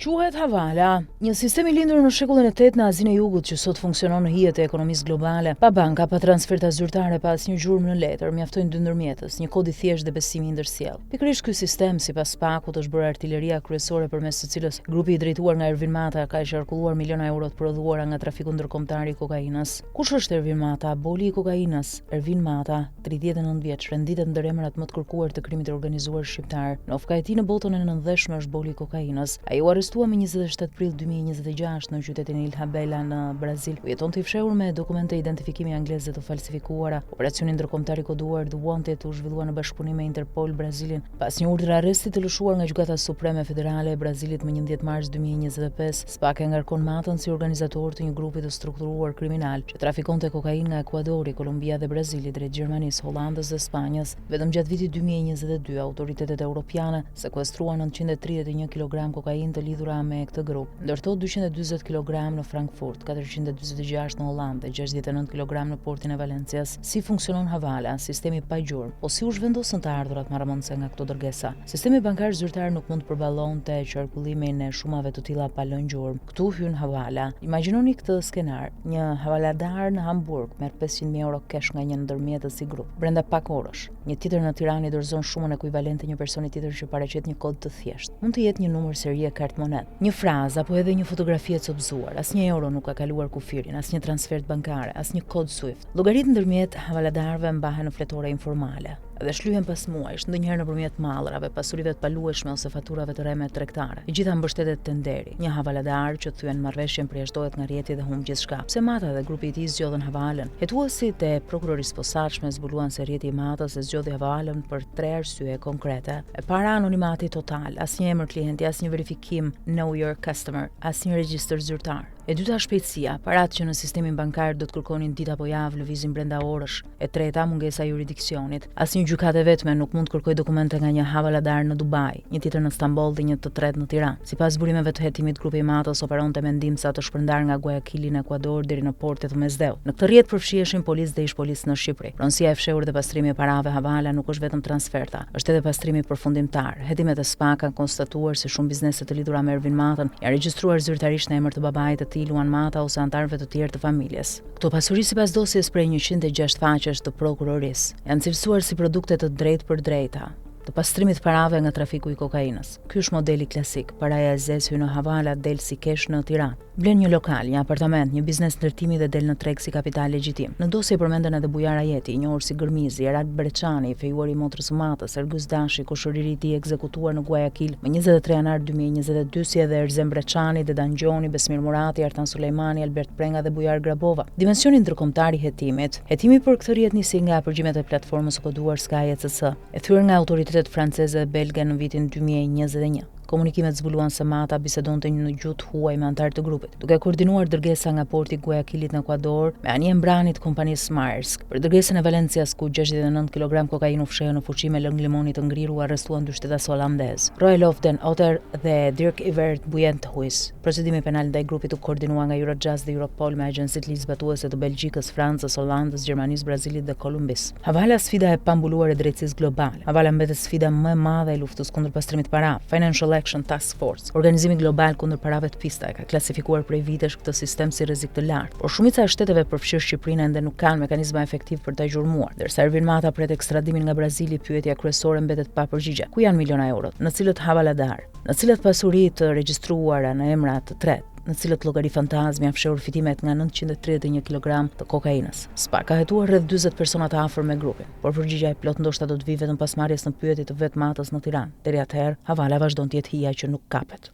Quhet Havala, një sistem i lindur në shekullin e 8 në Azinë e Jugut që sot funksionon në hijet e ekonomisë globale, pa banka, pa transferta zyrtare, pa asnjë gjurmë në letër, mjaftojnë dy ndërmjetës, një kod i thjeshtë dhe besimi i ndërsjell. Pikërisht ky sistem, sipas Pakut, është bërë artilleria kryesore përmes së cilës grupi i drejtuar nga Ervin Mata ka qarkulluar miliona euro të prodhuara nga trafiku ndërkombëtar i kokainës. Kush është Ervin Mata, boli i kokainës? Ervin Mata, 39 vjeç, renditet ndër emrat më të kërkuar të krimit të organizuar shqiptar. Në ofka e tij në botën e nëndheshme është boli i kokainës. Ai u arrestuar më 27 prill 2026 në qytetin e Ilhabela në Brazil. U jetonte i fshehur me dokumente identifikimi angleze të falsifikuara. Operacioni ndërkombëtar i koduar The Wanted u zhvillua në bashkëpunim me Interpol Brazilin pas një urdhri arresti të lëshuar nga Gjykata Supreme Federale e Brazilit më 11 mars 2025. SPAK e ngarkon Matën si organizator të një grupi të strukturuar kriminal që trafikonte kokainë nga Ekuadori, Kolombia dhe Brazili drejt Gjermanisë, Hollandës dhe Spanjës. Vetëm gjatë vitit 2022 autoritetet europiane sekuestruan 931 kg kokainë të lidhura me këtë grup, ndërto 240 kg në Frankfurt, 446 në Hollandë dhe 69 kg në portin e Valencias. Si funksionon Havala, sistemi pa gjurmë, o si u zhvendosën të ardhurat marrëmendse nga këto dërgesa? Sistemi bankar zyrtar nuk mund të përballonte qarkullimin e shumave të tilla pa lënë gjurmë. Këtu hyn Havala. Imagjinoni këtë skenar: një havaladar në Hamburg merr 500.000 euro kesh nga një ndërmjetës i grup. Brenda pak orësh, një tjetër në Tiranë dorëzon shumën ekuivalente një personi tjetër që paraqet një kod të thjeshtë. Mund të jetë një numër serie kartmonet, një frazë apo edhe një fotografi e copëzuar. Asnjë euro nuk ka kaluar kufirin, asnjë transfer bankare, asnjë kod SWIFT. Llogaritë ndërmjet havaladarëve mbahen në fletore informale dhe shlyhen pas muajsh, ndonjëherë nëpërmjet mallrave, pasurive të palueshme ose faturave të rreme tregtare. E gjitha mbështetet tenderi. Një havaladar që thyen marrëveshjen përjashtohet nga rrjeti dhe humb gjithçka. Pse Mata dhe grupi i tij zgjodhen Havalën? Hetuesit e prokurorisë posaçme zbuluan se rrjeti i Matës e zgjodhi Havalën për 3 arsye konkrete. E para, anonimati total, asnjë emër klienti, asnjë verifikim know your customer, asnjë regjistër zyrtar. E dyta, shpejtësia, paratë që në sistemin bankar do të kërkonin ditë apo javë lëvizin brenda orësh. E treta, mungesa e jurisdiksionit. Asnjë gjykatë vetme nuk mund të kërkojë dokumente nga një havaladar në Dubai, një tjetër në Stamboll dhe një të tretë në Tiranë. Sipas zbulimeve të hetimit, grupi i Matës operonte me ndihmësa të shpërndar nga Guayaquil në Ekuador deri në portet të Mesdheu. Në këtë rrjet përfshiheshin policë dhe ish policë në Shqipëri. Pronësia e fshehur dhe pastrimi e parave Havala nuk është vetëm transferta, është edhe pastrimi përfundimtar. Hetimet e SPAK kanë konstatuar se shumë biznese të lidhura me Ervin Matën janë regjistruar zyrtarisht në emër të babait të tij, Luan Mata, ose antarëve të tjerë të familjes. Këto pasuri sipas dosjes prej 106 faqesh të prokurorisë janë cilësuar si produkte të drejtë për drejta të pastrimit parave nga trafiku i kokainës. Ky është modeli klasik. Paraja e zezë hyn në Havala, del si kesh në Tiranë. Blen një lokal, një apartament, një biznes ndërtimi dhe del në treg si kapital legjitim. Në dosje përmenden edhe Bujar Ajeti, i njohur si Gërmizi, Erat Breçani, fejuar i motrës së Matës, Ergus Dashi, kushëriri i tij ekzekutuar në Guayaquil më 23 janar 2022, si edhe Erzem Breçani, Dedan Gjoni, Besmir Murati, Artan Sulejmani, Albert Prenga dhe Bujar Grabova. Dimensioni ndërkombëtar i hetimit. Hetimi për këtë rrjet nisi nga përgjimet e platformës së koduar Sky ECC, e thyer nga autoritetet franceze dhe belge në vitin 2021. Komunikimet zbuluan se Mata bisedonte në gjuhë huaj me antar të grupit, duke koordinuar dërgesa nga porti i Guayaquilit në Ekuador me anije mbranit kompanisë Maersk. Për dërgesën e Valencias, ku 69 kg kokainë u fshehën në fuqi me lëng limoni të ngrirë, u arrestuan dy shtetas holandez, Roelof den Otter dhe Dirk Evert Buyenhuis. Procedimi penal ndaj grupit u koordinua nga Eurojust dhe Europol me agjencitë ligjzbatuese të Belgjikës, Francës, Hollandës, Gjermanisë, Brazilit dhe Kolumbisë. Havala, sfida e pambuluar e drejtësisë globale. Havala mbetet sfida më e madhe e luftës kundër pastrimit të parave. Financial Action Task Force, organizimi global kundër parave të pista, e ka klasifikuar prej vitesh këtë sistem si rrezik të lartë, por shumica e shteteve përfshirë Shqipërinë ende nuk kanë mekanizma efektiv për ta gjurmuar. Ndërsa Ervin Mata pret ekstradimin nga Brazili, pyetja kryesore mbetet pa përgjigje. Ku janë miliona eurot? Në cilët havaladar? Në cilët pasuri të regjistruara në emra të tretë? Në cilët llogari fantazmi janë fshehur fitimet nga 931 kg të kokainës. SPAK ka hetuar rreth 40 persona të afër me grupin, por përgjigjja e plot ndoshta do të vijë vetëm pas marrjes në pyetje të vet Matës në Tiranë. Deri atëherë, Havala vazhdon të jetë hija që nuk kapet.